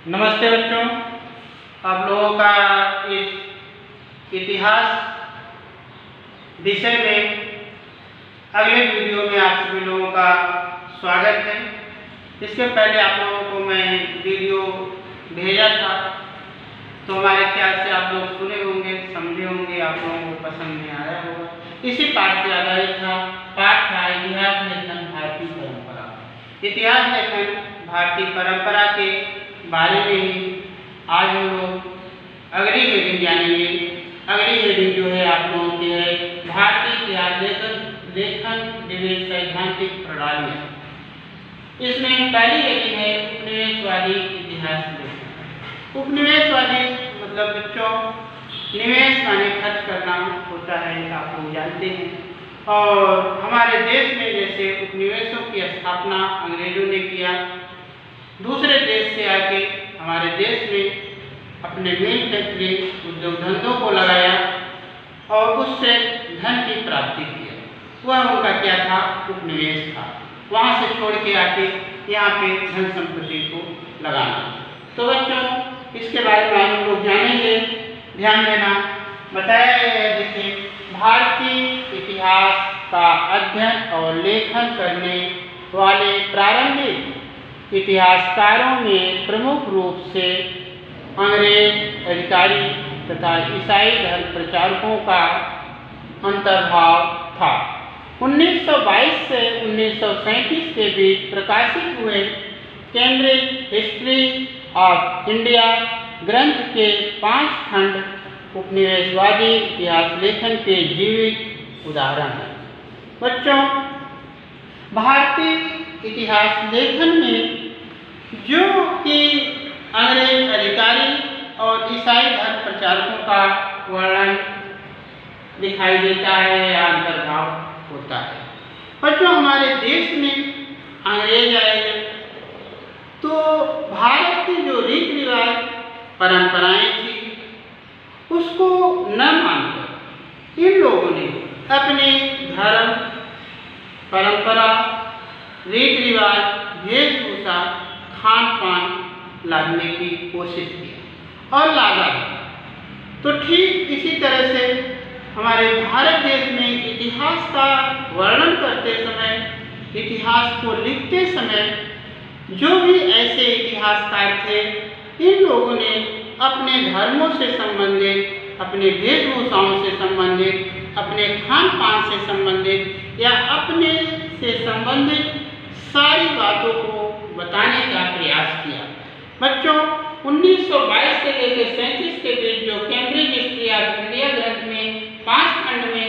नमस्ते बच्चों, आप लोगों का इस इतिहास विषय में अगले वीडियो में आप सभी लोगों का स्वागत है। इसके पहले आप लोगों को मैं वीडियो भेजा था, तो हमारे ख्याल से आप लोग सुने होंगे, समझे होंगे, आप लोगों को पसंद नहीं आया होगा। इसी पाठ से आधारित था। पाठ था इतिहास लेखन भारतीय परंपरा। इतिहास लेखन भारतीय परंपरा के बारे में ही आज हम लोग अगली हेडिंग जानेंगे। अगली हेडिंग जो है आप लोगों की है भारतीय इतिहास लेखन निवेश सैद्धांतिक प्रणालियाँ। इसमें पहली हेडिंग है उपनिवेशवादी इतिहास लेखन। उपनिवेशवादी मतलब बच्चों निवेश माने खर्च करना होता है, आप लोग जानते हैं। और हमारे देश में जैसे उपनिवेशों की स्थापना अंग्रेजों ने किया, दूसरे देश से आके हमारे देश में अपने मिल फैक्ट्री उद्योग धंधों को लगाया और उससे धन की प्राप्ति किया। वह उनका क्या था? उपनिवेश था। वहाँ से छोड़ के आके यहाँ पे धन संपत्ति को लगाना। तो बच्चों इसके बारे में हम लोग जानेंगे, ध्यान देना। बताया गया है देखिए, भारतीय इतिहास का अध्ययन और लेखन करने वाले प्रारंभिक इतिहासकारों में प्रमुख रूप से अंग्रेज अधिकारी तथा ईसाई धर्म प्रचारकों का अंतर्भाव था। 1922 से 1937 के बीच प्रकाशित हुए कैम्ब्रिज हिस्ट्री ऑफ इंडिया ग्रंथ के 5 खंड उपनिवेशवादी इतिहास लेखन के जीवित उदाहरण हैं। बच्चों भारतीय इतिहास लेखन में जो कि अंग्रेज अधिकारी और ईसाई धर्म प्रचारकों का वर्णन दिखाई देता है या अंतर्भाव होता है। बच्चों हमारे देश में अंग्रेज आए तो भारत की जो रीति रिवाज परंपराएं थी उसको न मानकर इन लोगों ने अपने धर्म परंपरा रीति रिवाज वेशभूषा खान पान लादने की कोशिश की और लादा। तो ठीक इसी तरह से हमारे भारत देश में इतिहास का वर्णन करते समय, इतिहास को लिखते समय जो भी ऐसे इतिहासकार थे, इन लोगों ने अपने धर्मों से संबंधित, अपने वेशभूषाओं से संबंधित, अपने खान पान से संबंधित या अपने से संबंधित सारी बातों को बताने का प्रयास किया। बच्चों 1922 से लेकर 37 के बीच जो कैम्ब्रिज हिस्ट्री ऑफ इंडिया ग्रंथ में 5 खंड में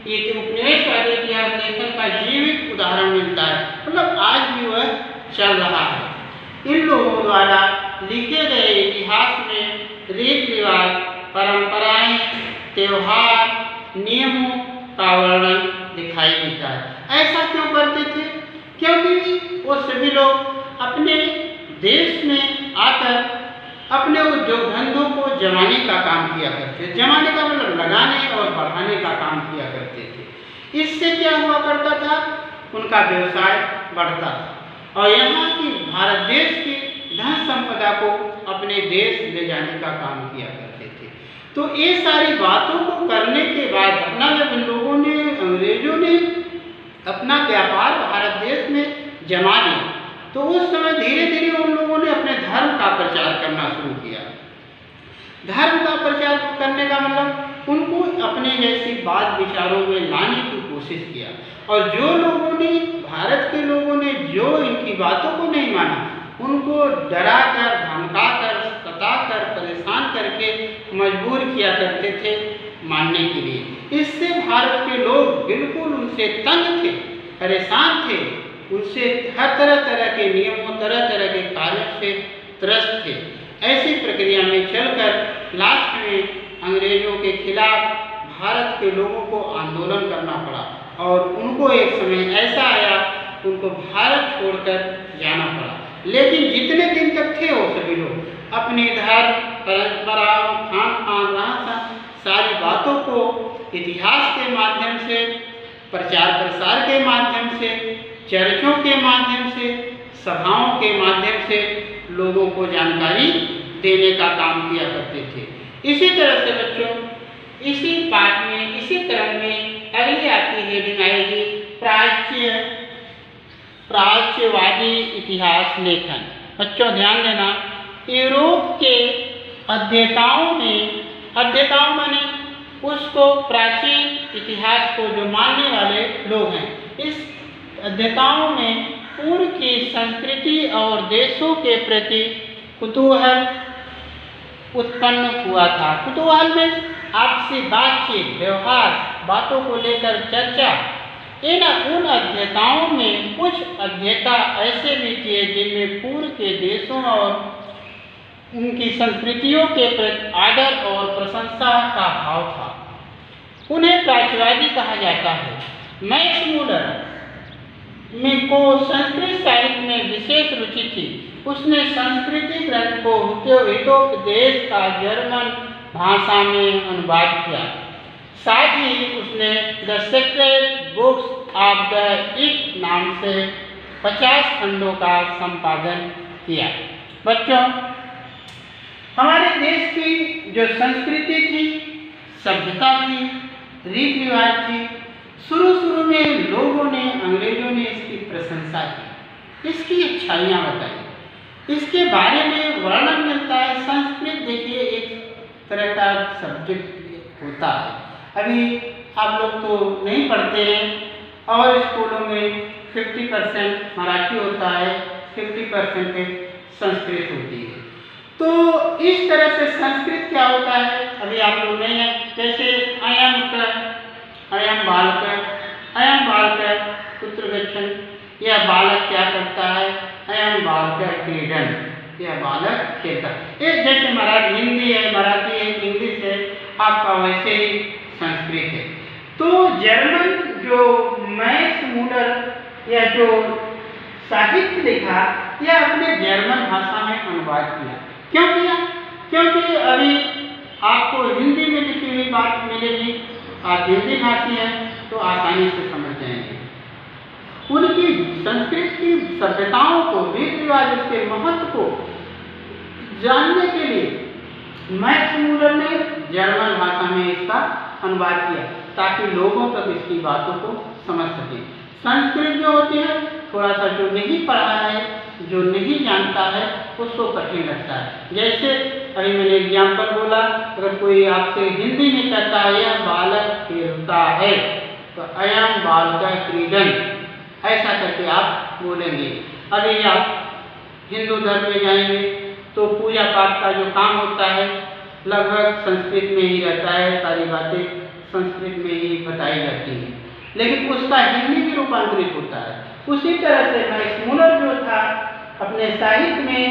ये उपनिवेशवादी इतिहास लेखन का जीवित उदाहरण मिलता है, मतलब आज भी वह चल रहा है। इन लोगों द्वारा लिखे गए इतिहास में रीति रिवाज, परंपराएं, त्योहार, नियमों का वर्णन दिखाई देता है। ऐसा क्यों करते थे? क्योंकि वो सभी लोग अपने देश में आकर अपने उद्योग धंधों को जमाने का काम किया करते थे। जमाने का मतलब लगाने और बढ़ाने का काम किया करते थे। इससे क्या हुआ करता था? उनका व्यवसाय बढ़ता था और यहाँ की भारत देश की धन संपदा को अपने देश ले जाने का काम किया करते थे। तो ये सारी बातों को करने के बाद अपना जब इन लोगों ने, अंग्रेजों ने अपना व्यापार भारत देश में जमा लिया, तो उस समय धीरे धीरे उन लोगों ने अपने धर्म का प्रचार करना शुरू किया। धर्म का प्रचार करने का मतलब उनको अपने जैसी बात विचारों में लाने की कोशिश किया। और जो लोगों ने, भारत के लोगों ने जो इनकी बातों को नहीं माना, उनको डरा कर, धमका कर, सता कर, परेशान करके मजबूर किया करते थे मानने के लिए। इससे भारत के लोग बिल्कुल उनसे तंग थे, परेशान थे, उनसे हर तरह तरह के नियमों, तरह तरह के कार्यों से त्रस्त थे। ऐसी प्रक्रिया में चलकर लास्ट में अंग्रेजों के खिलाफ भारत के लोगों को आंदोलन करना पड़ा और उनको एक समय ऐसा आया उनको भारत छोड़कर जाना पड़ा। लेकिन जितने दिन तक थे वो सभी लोग अपने धर्म, परंपराओं, खान पान, रहन सारी बातों को इतिहास के माध्यम से, प्रचार प्रसार के माध्यम से, चर्चों के माध्यम से, सभाओं के माध्यम से लोगों को जानकारी देने का काम किया करते थे। इसी तरह से बच्चों इसी पाठ में इसी क्रम में अगली आपकी हेडिंग आएगी प्राच्यवादी इतिहास लेखन। बच्चों ध्यान देना, यूरोप के अध्येताओं माने उसको प्राचीन इतिहास को जो मानने वाले लोग हैं, इस अध्येताओं में पूर्व की संस्कृति और देशों के प्रति कुतूहल उत्पन्न हुआ था। कुतूहल में आपसी बातचीत, व्यवहार, बातों को लेकर चर्चा। उन अध्येताओं में कुछ अध्येता ऐसे भी थे जिनमें पूर्व के देशों और उनकी संस्कृतियों के प्रति आदर और प्रशंसा का भाव था। उन्हें प्राच्यवादी कहा जाता है। मैक्स मूलर को संस्कृत साहित्य में विशेष रुचि थी। उसने संस्कृति ग्रंथ को हितोपदेश का जर्मन भाषा में अनुवाद किया। साथ ही उसने the sacred books of the east नाम से 50 खंडों का संपादन किया। बच्चों हमारे देश की जो संस्कृति थी, सभ्यता थी, रीति रिवाज थी, शुरू में लोगों ने, अंग्रेजों ने इसकी प्रशंसा की, इसकी अच्छाइयाँ बताई, इसके बारे में वर्णन मिलता है। संस्कृत देखिए एक तरह का सब्जेक्ट होता है। अभी आप लोग तो नहीं पढ़ते हैं और स्कूलों में 50% मराठी होता है, 50% संस्कृत होती है। तो इस तरह से संस्कृत क्या होता है, अभी आप लोग नहीं है। जैसे अयम बालक पुत्र गच्छन, यह बालक क्या करता है, अयम बालक क्रीडन, यह बालक खेलता है। जैसे मराठी हिंदी है, मराठी है, इंग्लिश है, आपका वैसे ही संस्कृत है। तो जर्मन जो मैक्स मूलर या जो साहित्य लिखा, यह अपने जर्मन भाषा में अनुवाद किया। क्यों किया? क्योंकि अभी आपको हिंदी में लिखी हुई बात मिलेगी, आप हिंदी भाषी हैं तो आसानी से समझ जाएंगे। उनकी संस्कृत की सभ्यताओं को, रीति रिवाज, उसके महत्व को जानने के लिए मैक्स मूलर ने जर्मन भाषा में इसका अनुवाद किया ताकि लोगों तक इसकी बातों को समझ सके। संस्कृत जो होती है, थोड़ा सा जो नहीं पढ़ा है, जो नहीं जानता है, उसको कठिन लगता है। जैसे अभी मैंने एग्जाम्पल बोला, अगर कोई आपसे हिंदी में कहता है यह बालक खेलता है, तो अयम बालक क्रीडन, ऐसा करके आप बोलेंगे। अभी आप हिंदू धर्म में जाएंगे तो पूजा पाठ का जो काम होता है लगभग संस्कृत में ही रहता है, सारी बातें संस्कृत में ही बताई जाती हैं, लेकिन उसका हिंदी में रूपांतरित होता है। उसी तरह से मैक्स मूलर जो था, अपने साहित्य में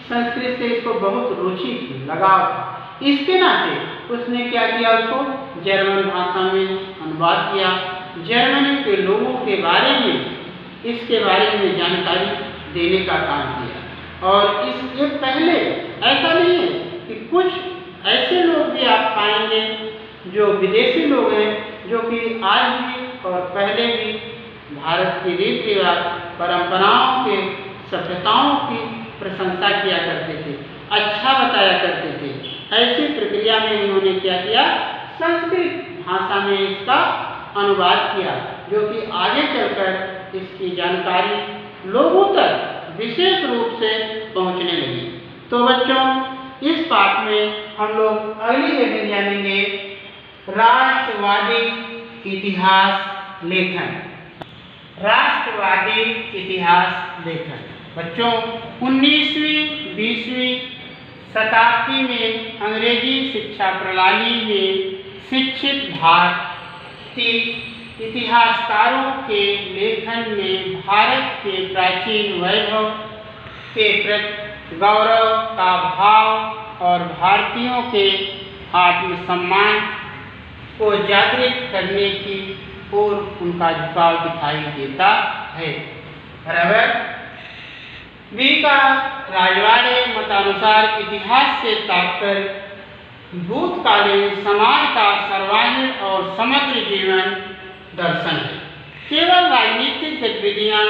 संस्कृत से इसको बहुत रुचि थी, लगाव था। इसके नाते उसने क्या किया, उसको जर्मन भाषा में अनुवाद किया। जर्मनी के लोगों के बारे में, इसके बारे में जानकारी देने का काम किया। और इसके पहले ऐसा नहीं है कि कुछ ऐसे लोग भी आप पाएंगे जो विदेशी लोग हैं, जो कि आज भी और पहले भी भारत की रीति रिवाज, परंपराओं के, सभ्यताओं की प्रशंसा किया करते थे, अच्छा बताया करते थे। ऐसी प्रक्रिया में इन्होंने क्या किया, संस्कृत भाषा में इसका अनुवाद किया, जो कि आगे चलकर इसकी जानकारी लोगों तक विशेष रूप से पहुंचने लगी। तो बच्चों इस पाठ में हम लोग अगली हेडिंग जानेंगे राष्ट्रवादी इतिहास लेखन। राष्ट्रवादी इतिहास लेखन बच्चों 19वीं 20वीं शताब्दी में अंग्रेजी शिक्षा प्रणाली में शिक्षित भारतीय इतिहासकारों के लेखन में भारत के प्राचीन वैभव के प्रति गौरव का भाव और भारतीयों के आत्मसम्मान को जागृत करने की ओर उनका झुकाव दिखाई देता है। बराबर। बी का राजवाड़े मतानुसार इतिहास से तात्पर्य भूतकालीन समाज का सर्वांगीण और समग्र जीवन दर्शन है। केवल राजनीतिक गतिविधियां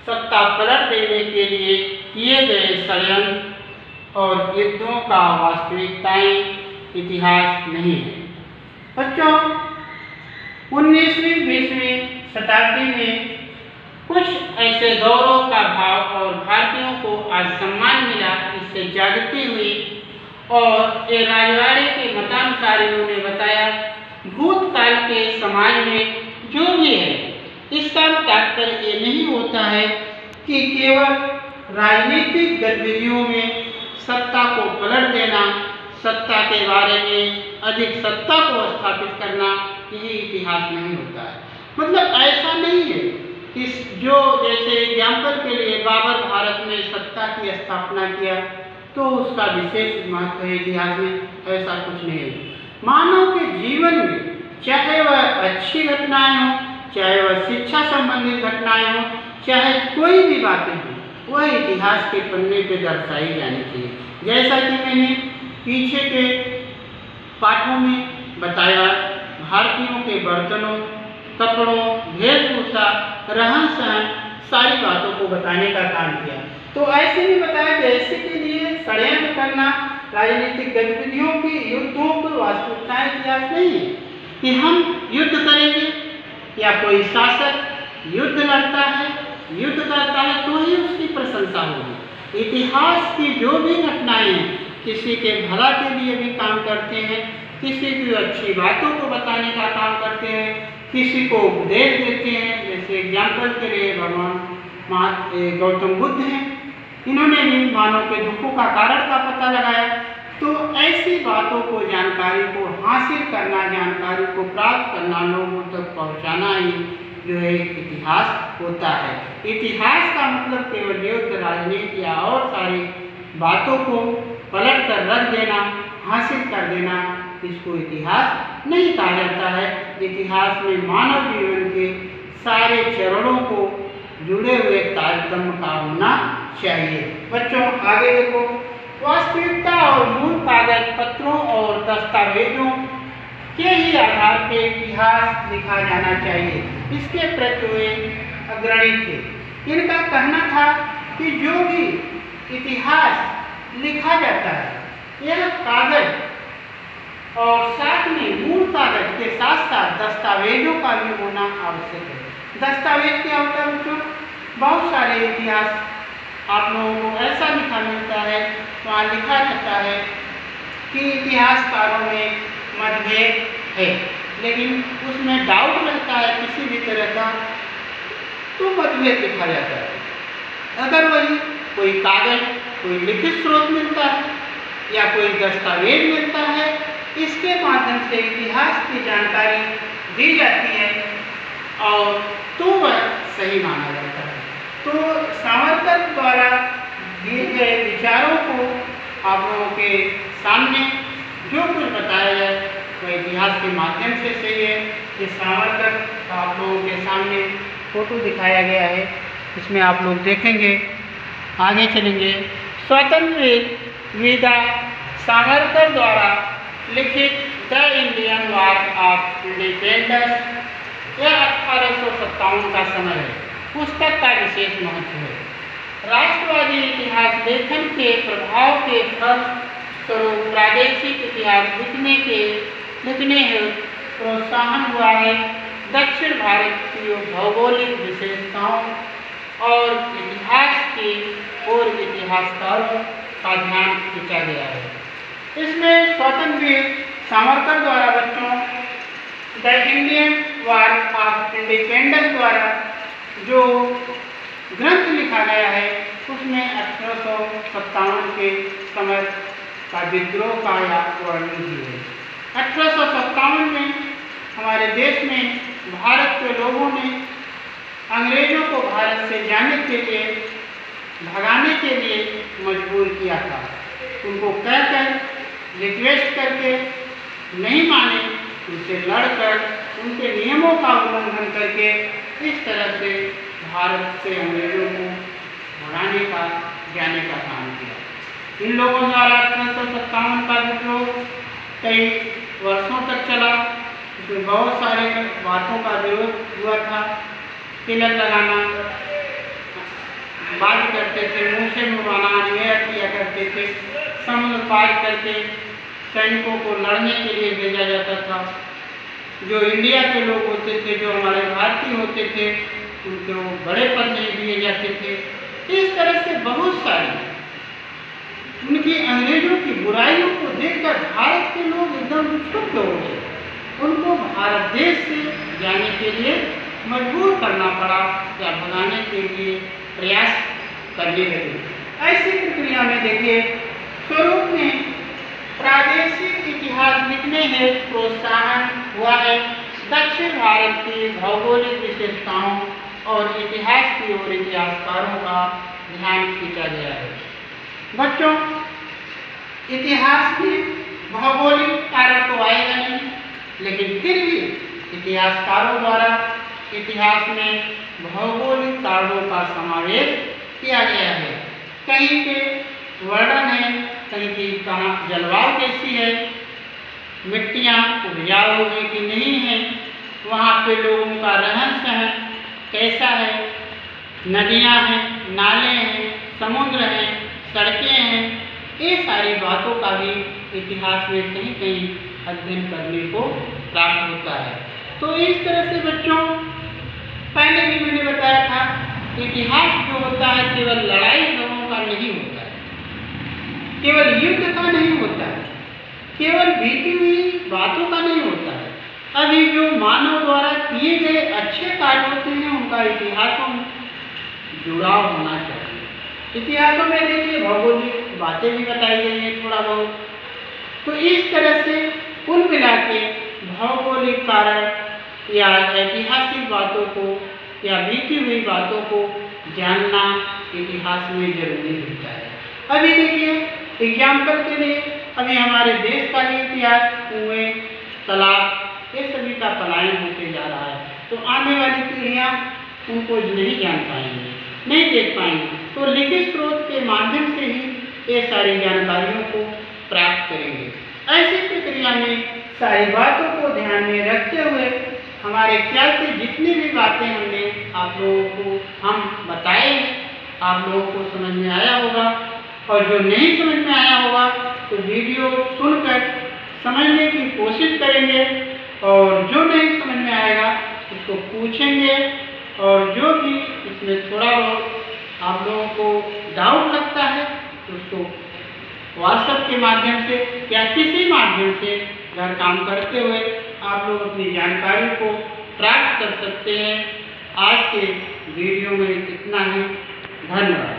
सत्ता पलट देने के लिए किए गए षड्यंत्र और युद्धों का वास्तविकताएं इतिहास नहीं है। बच्चों, 19वीं 20वीं शताब्दी में कुछ ऐसे गौरव का भाव और भारतीयों को आज सम्मान मिला, इससे जागृति हुई और ये राजवाड़े के मतानुसार इन्होंने बताया भूतकाल के समाज में जो भी है इसका तात्पर्य ये नहीं होता है कि केवल राजनीतिक गतिविधियों में सत्ता को पलट देना, सत्ता के बारे में अधिक सत्ता को स्थापित करना यही इतिहास नहीं होता है। मतलब ऐसा नहीं है कि जो जैसे एग्जाम्पल के लिए बाबर भारत में सत्ता की स्थापना किया तो उसका विशेष महत्व है इतिहास में, ऐसा कुछ नहीं है। मानव के जीवन में चाहे वह अच्छी घटनाएं हों, चाहे वह शिक्षा संबंधित घटनाएं हों, चाहे कोई भी बातें हों, वह इतिहास के पन्ने पे दर्शाई जानी चाहिए। जैसा कि मैंने पीछे के पाठों में बताया, भारतीयों के बर्तनों, कपड़ों, वेशभूषा, रहन सहन सारी बातों को बताने का काम किया। तो ऐसे भी बताया कि ऐसे के लिए षड्यंत्र करना, राजनीतिक गतिविधियों की, युद्धों की वास्तविकताएं इतिहास नहीं है कि हम युद्ध करेंगे या कोई शासक युद्ध लड़ता है, युद्ध करता है तो ही उसकी प्रशंसा होगी। इतिहास की जो भी घटनाएं हैं किसी के भला के लिए भी काम करते हैं, किसी की अच्छी बातों को बताने का काम करते हैं, किसी को उपदेश देते हैं। जैसे एग्जाम्पल के लिए भगवान गौतम बुद्ध हैं, इन्होंने भी मानव के दुखों का कारण का पता लगाया। तो ऐसी बातों को, जानकारी को हासिल करना, जानकारी को प्राप्त करना, लोगों तक पहुंचाना ही जो है इतिहास होता है। इतिहास का मतलब केवल युद्ध, राजनीति या और सारी बातों को पलट कर रख देना, हासिल कर देना, इसको इतिहास नहीं कहा जाता है। इतिहास में मानव जीवन के सारे चरणों को जुड़े हुए तारतम्य का होना चाहिए। बच्चों आगे देखो, वास्तविकता और मूल कागज पत्रों और दस्तावेजों के ही आधार पर इतिहास लिखा जाना चाहिए, इसके प्रति वे अग्रणी थे। इनका कहना था कि जो भी इतिहास लिखा जाता है यह कागज और साथ में मूल कागज के साथ साथ दस्तावेजों का भी होना आवश्यक है। दस्तावेज क्या होता है बच्चों? बहुत सारे इतिहास आप लोगों को ऐसा लिखा मिलता है, वहाँ लिखा रहता है कि इतिहासकारों में मतभेद है, लेकिन उसमें डाउट रहता है किसी भी तरह का, तो मतभेद लिखा जाता है। अगर वही कोई कागज, कोई लिखित स्रोत मिलता है या कोई दस्तावेज मिलता है, इसके माध्यम से इतिहास की जानकारी दी जाती है और तो वह सही माना जाता है। तो सावरकर द्वारा दिए गए विचारों को आप लोगों के सामने जो कुछ बताया जाए वह इतिहास के माध्यम से सही है। ये सावरकर का आप लोगों के सामने फोटो दिखाया गया है, इसमें आप लोग देखेंगे। आगे चलेंगे। स्वतंत्र वीर सावरकर द्वारा लिखित the Indian war of independence, यह 1857 का समय है। पुस्तक का विशेष महत्व है। राष्ट्रवादी इतिहास लेखन के प्रभाव के फल स्वरूप प्रादेशिक इतिहास लिखने हेतु प्रोत्साहन हुआ है। दक्षिण भारत की भौगोलिक विशेषताओं और इतिहास की ओर इतिहासकारों का ध्यान खींचा गया है। इसमें स्वतंत्र वीर सावरकर द्वारा बच्चों the Indian war of independence द्वारा जो ग्रंथ लिखा गया है उसमें 1857 के समय का विद्रोह का वर्णन भी है। 1857 में हमारे देश में भारत के लोगों ने अंग्रेजों को भारत से जाने के लिए, भगाने के लिए मजबूर किया था। उनको कहकर, रिक्वेस्ट करके नहीं माने, उनसे लड़कर, उनके नियमों का उल्लंघन करके इस तरह से भारत से अंग्रेजों को भगाने का, जाने का काम किया। इन लोगों द्वारा 1857 का विद्रोह कई वर्षों तक चला। इसमें बहुत सारे बातों का विरोध हुआ था। तिलक लगाना, बात करते थे, मुँह से मुँह अन्वय किया करते थे। समुद्र पार करके सैनिकों को लड़ने के लिए भेजा जाता था। जो इंडिया के लोग होते थे, जो हमारे भारतीय होते थे, उनको बड़े पद नहीं दिए जाते थे। इस तरह से बहुत सारी उनकी अंग्रेजों की बुराइयों को देखकर भारत के लोग एकदम क्षुब्ध हो गए। उनको भारत देश से जाने के लिए मजबूर करना पड़ा या भगाने के लिए प्रयास करने लगे। ऐसी प्रक्रिया में देखिए, स्वरूप ने प्रादेशिक इतिहास लिखने हेतु प्रोत्साहन हुआ है। दक्षिण भारत की भौगोलिक विशेषताओं और इतिहास की ओर इतिहासकारों का ध्यान खींचा गया है। बच्चों, इतिहास में भौगोलिक कारण तो आएगा नहीं, लेकिन फिर भी इतिहासकारों द्वारा इतिहास में भौगोलिक कारणों का समावेश किया गया है। कहीं पे वर्णन है, कहीं की कहाँ जलवायु कैसी है, मिट्टियाँ उपजाऊ है कि नहीं है, वहाँ पे लोगों का रहन सहन कैसा है, नदियाँ हैं, नाले हैं, समुद्र हैं, सड़कें हैं, ये सारी बातों का भी इतिहास में कहीं कहीं अध्ययन करने को प्राप्त होता है। तो इस तरह से बच्चों, पहले भी मैंने बताया था, इतिहास जो होता है केवल लड़ाई झगड़ों का नहीं होता है, केवल युद्ध का नहीं होता है, केवल बीती हुई बातों का नहीं होता है। अभी जो मानव द्वारा किए गए अच्छे कार्य होते हैं, उनका इतिहासों में जुड़ाव होना चाहिए। इतिहासों में देखिए भौगोलिक बातें भी बताई गई हैं थोड़ा बहुत। तो इस तरह से कुल मिला के भौगोलिक कारण या ऐतिहासिक बातों को या बीती हुई बातों को जानना इतिहास में जरूरी होता है। अभी देखिए एग्जाम्पल के लिए, अभी हमारे देश का ही इतिहास, कुएं, तालाब, ये सभी का पलायन होते जा रहा है। तो आने वाली पीढ़ियाँ उनको नहीं जान पाएंगे, नहीं देख पाएंगे। तो लिखित स्रोत के माध्यम से ही ये सारी जानकारियों को प्राप्त करेंगे। ऐसी प्रक्रिया में सारी बातों को ध्यान में रखते हुए हमारे ख्याल से जितनी भी बातें हमने आप लोगों को हम बताए हैं, आप लोगों को समझ में आया होगा। और जो नहीं समझ में आया होगा तो वीडियो सुनकर समझने की कोशिश करेंगे, और जो नहीं समझ में आएगा उसको पूछेंगे, और जो भी इसमें थोड़ा बहुत आप लोगों को डाउट लगता है तो उसको व्हाट्सएप के माध्यम से या किसी माध्यम से घर काम करते हुए आप लोग अपनी जानकारी को प्राप्त कर सकते हैं। आज के वीडियो में इतना ही। धन्यवाद।